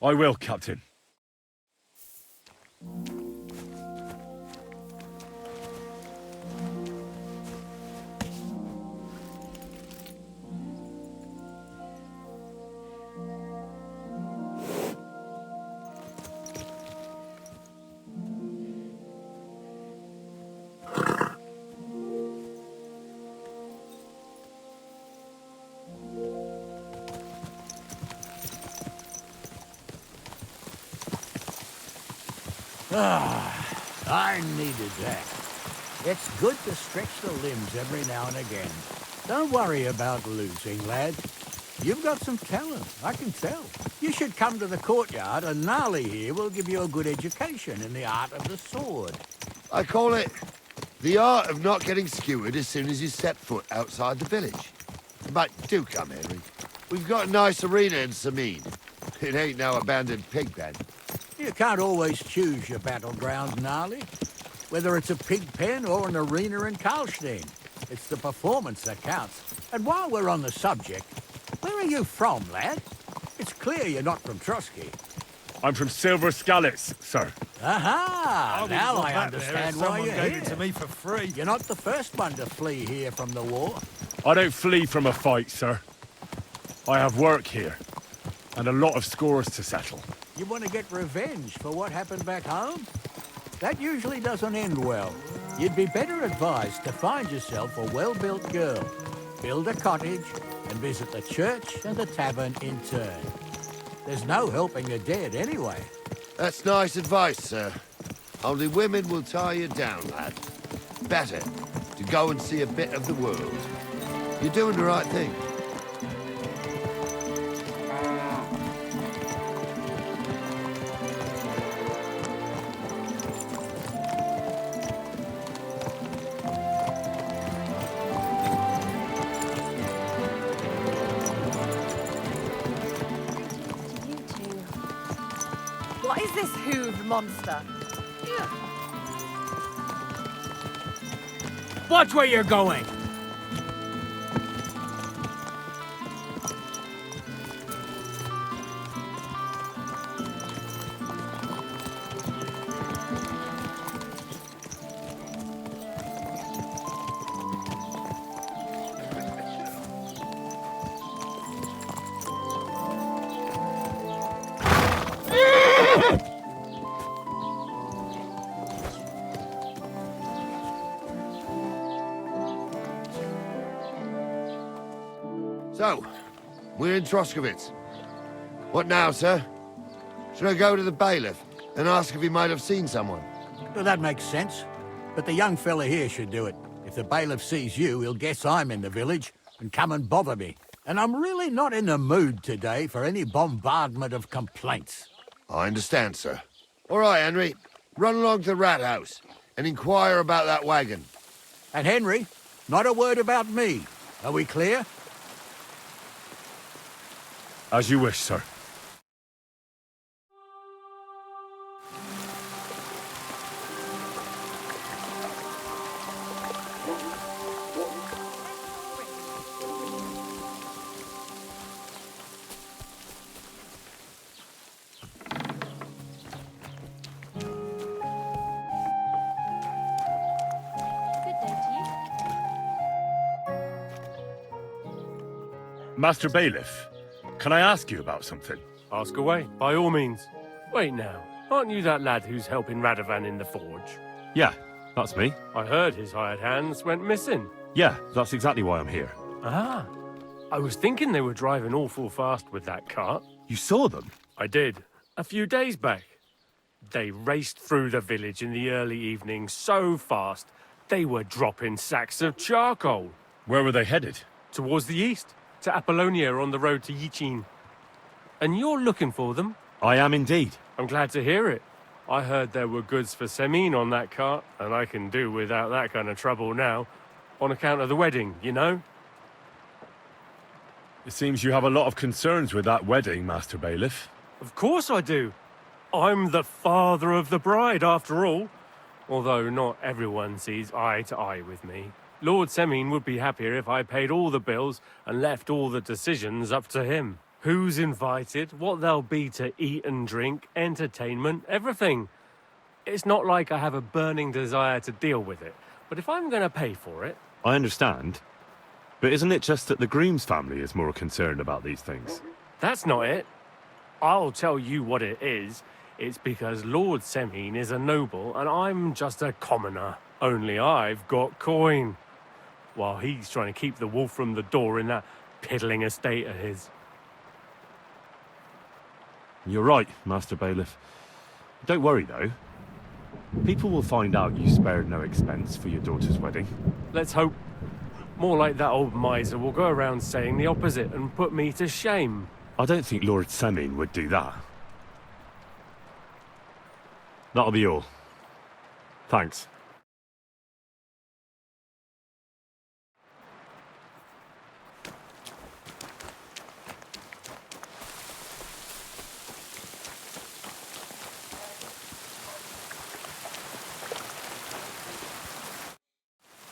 I will, Captain. I needed that. It's good to stretch the limbs every now and again. Don't worry about losing, lad. You've got some talent, I can tell. You should come to the courtyard and Gnarly here will give you a good education in the art of the sword. I call it the art of not getting skewered as soon as you set foot outside the village. But do come, Henry. We've got a nice arena in Sameen. It ain't no abandoned pig pen. You can't always choose your battleground, Gnarly. Whether it's a pig pen or an arena in Karlstein. It's the performance that counts. And while we're on the subject, where are you from, lad? It's clear you're not from Trotsky. I'm from Silver Scallops, sir. Aha! Now I understand why you're gave here. it to me for free. You're not the first one to flee here from the war. I don't flee from a fight, sir. I have work here, and a lot of scores to settle. You want to get revenge for what happened back home? That usually doesn't end well. You'd be better advised to find yourself a well-built girl, build a cottage, and visit the church and the tavern in turn. There's no helping the dead anyway. That's nice advice, sir. Only women will tie you down, lad. Better to go and see a bit of the world. You're doing the right thing. What is this hooved monster? Watch where you're going! So, we're in Troskowitz. What now, sir? Should I go to the bailiff and ask if he might have seen someone? Well, that makes sense. But the young fella here should do it. If the bailiff sees you, he'll guess I'm in the village and come and bother me. And I'm really not in the mood today for any bombardment of complaints. I understand, sir. All right, Henry. Run along to the rat house and inquire about that wagon. And Henry, not a word about me. Are we clear? As you wish, sir. Master Bailiff, can I ask you about something? Ask away, by all means. Wait now, aren't you that lad who's helping Radovan in the forge? Yeah, that's me. I heard his hired hands went missing. Yeah, that's exactly why I'm here. Ah, I was thinking they were driving awful fast with that cart. You saw them? I did, a few days back. They raced through the village in the early evening so fast, they were dropping sacks of charcoal. Where were they headed? Towards the east, to Apollonia on the road to Yichin. And you're looking for them? I am indeed. I'm glad to hear it. I heard there were goods for Semine on that cart, and I can do without that kind of trouble now, on account of the wedding, you know? It seems you have a lot of concerns with that wedding, Master Bailiff. Of course I do. I'm the father of the bride, after all. Although not everyone sees eye to eye with me. Lord Semine would be happier if I paid all the bills and left all the decisions up to him. Who's invited, what there'll be to eat and drink, entertainment, everything. It's not like I have a burning desire to deal with it, but if I'm going to pay for it... I understand. But isn't it just that the groom's family is more concerned about these things? That's not it. I'll tell you what it is. It's because Lord Semine is a noble and I'm just a commoner. Only I've got coin. While he's trying to keep the wolf from the door in that piddling estate of his. You're right, Master Bailiff. Don't worry, though. People will find out you spared no expense for your daughter's wedding. Let's hope. More like that old miser will go around saying the opposite and put me to shame. I don't think Lord Semine would do that. That'll be all. Thanks.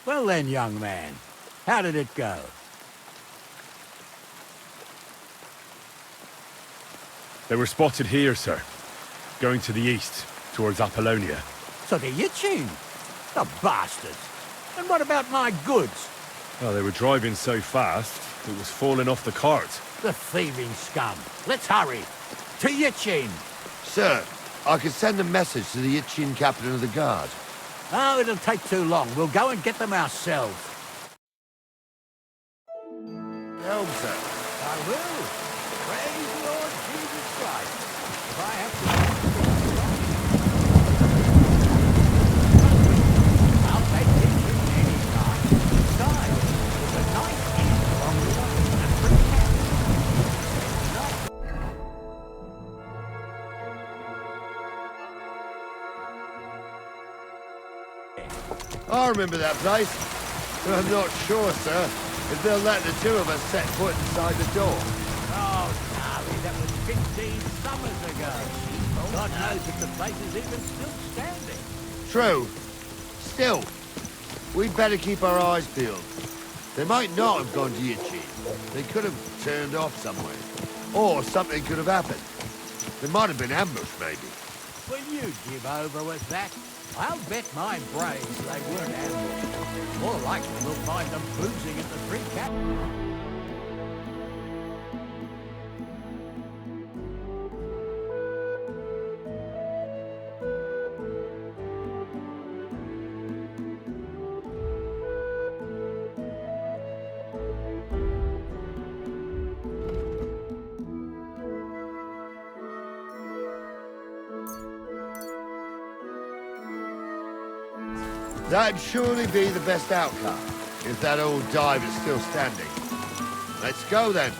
Well then, young man, how did it go? They were spotted here, sir. Going to the east, towards Apollonia. So they're Yitchin? The bastards! And what about my goods? Well, they were driving so fast, it was falling off the cart. The thieving scum. Let's hurry. To Yitchin. Sir, I could send a message to the Yitchin captain of the guard. Oh, it'll take too long. We'll go and get them ourselves. Help, sir. I will. Praise the Lord Jesus Christ. If I have to... I'll take Yitchin any time. Besides, there's a nice inn along the way and pretty happy. I remember that place, but I'm not sure, sir, if they'll let the two of us set foot inside the door. Oh, Charlie, that was 15 summers ago. God knows if the place is even still standing. True. Still, we'd better keep our eyes peeled. They might not have gone to Yitchin. They could have turned off somewhere. Or something could have happened. They might have been ambushed, maybe. Will you give over with that? I'll bet my brains they weren't ambushed. More likely we'll find them boozing at the Three Captains. That'd surely be the best outcome, if that old dive is still standing. Let's go, then.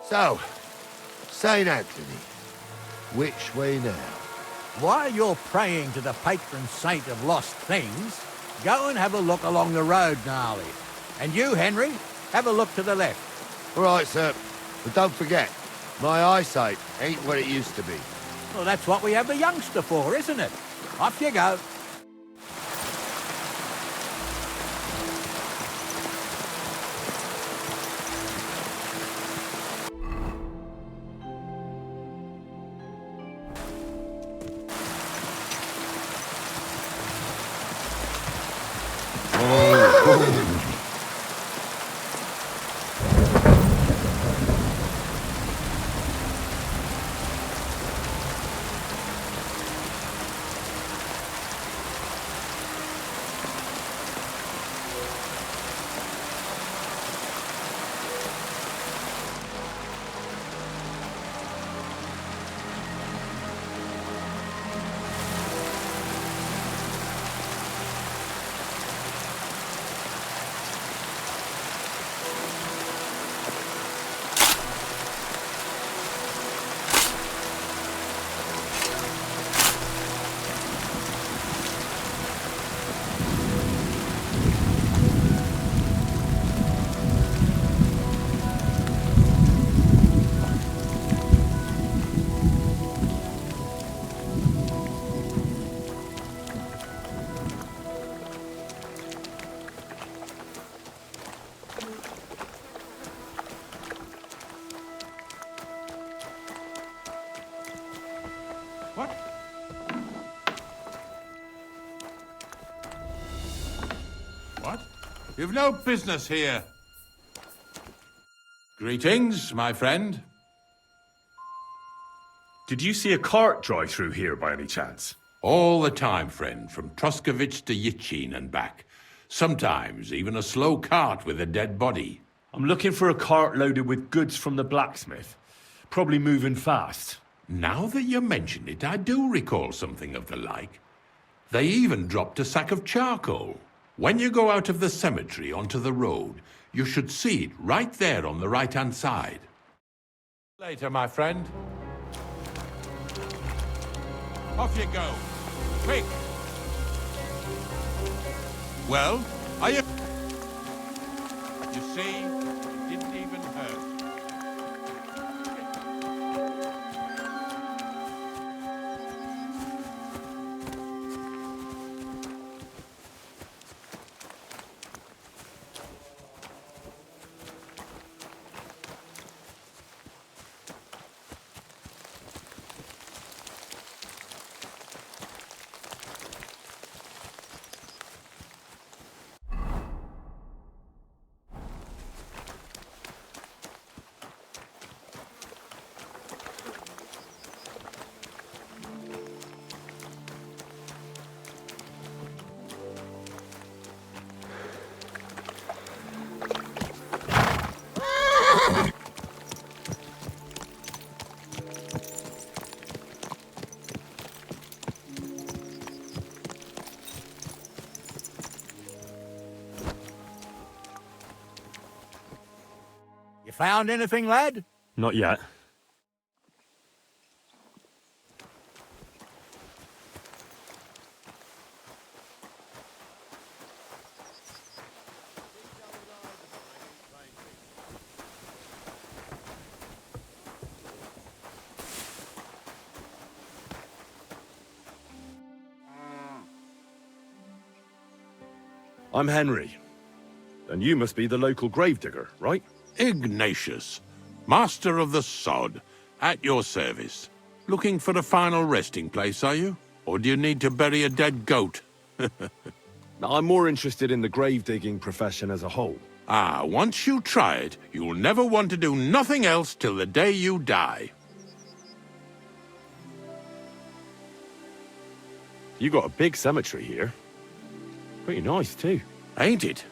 So, St. Anthony, which way now? While you're praying to the patron saint of lost things, go and have a look along the road, Gnarly. And you, Henry, have a look to the left. All right, sir. But don't forget, my eyesight ain't what it used to be. Well, that's what we have the youngster for, isn't it? Off you go. What? What? You've no business here. Greetings, my friend. Did you see a cart drive through here by any chance? All the time, friend, from Troskovich to Yitchin and back. Sometimes even a slow cart with a dead body. I'm looking for a cart loaded with goods from the blacksmith. Probably moving fast. Now that you mention it, I do recall something of the like. They even dropped a sack of charcoal. When you go out of the cemetery onto the road, you should see it right there on the right-hand side. Later, my friend. Off you go. Quick! Well, are you... You see, it didn't even hurt. You found anything, lad? Not yet. I'm Henry. And you must be the local gravedigger, right? Ignatius, master of the sod, at your service. Looking for a final resting place, are you? Or do you need to bury a dead goat? I'm more interested in the grave digging profession as a whole. Ah, once you try it, you'll never want to do nothing else till the day you die. You got a big cemetery here. Pretty nice, too. Ain't it?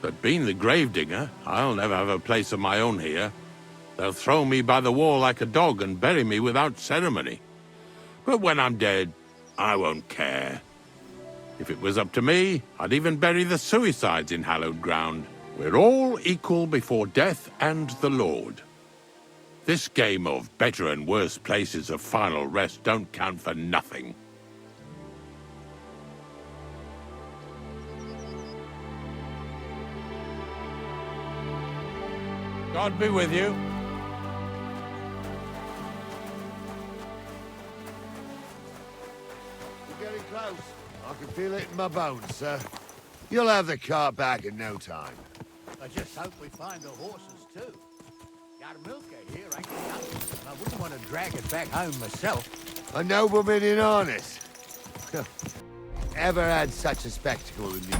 But being the gravedigger, I'll never have a place of my own here. They'll throw me by the wall like a dog and bury me without ceremony. But when I'm dead, I won't care. If it was up to me, I'd even bury the suicides in hallowed ground. We're all equal before death and the Lord. This game of better and worse places of final rest don't count for nothing. God be with you. We're getting close. I can feel it in my bones, sir. You'll have the cart back in no time. I just hope we find the horses, too. Got a milker here, ain't enough, and I wouldn't want to drag it back home myself. A nobleman in harness. Ever had such a spectacle in the...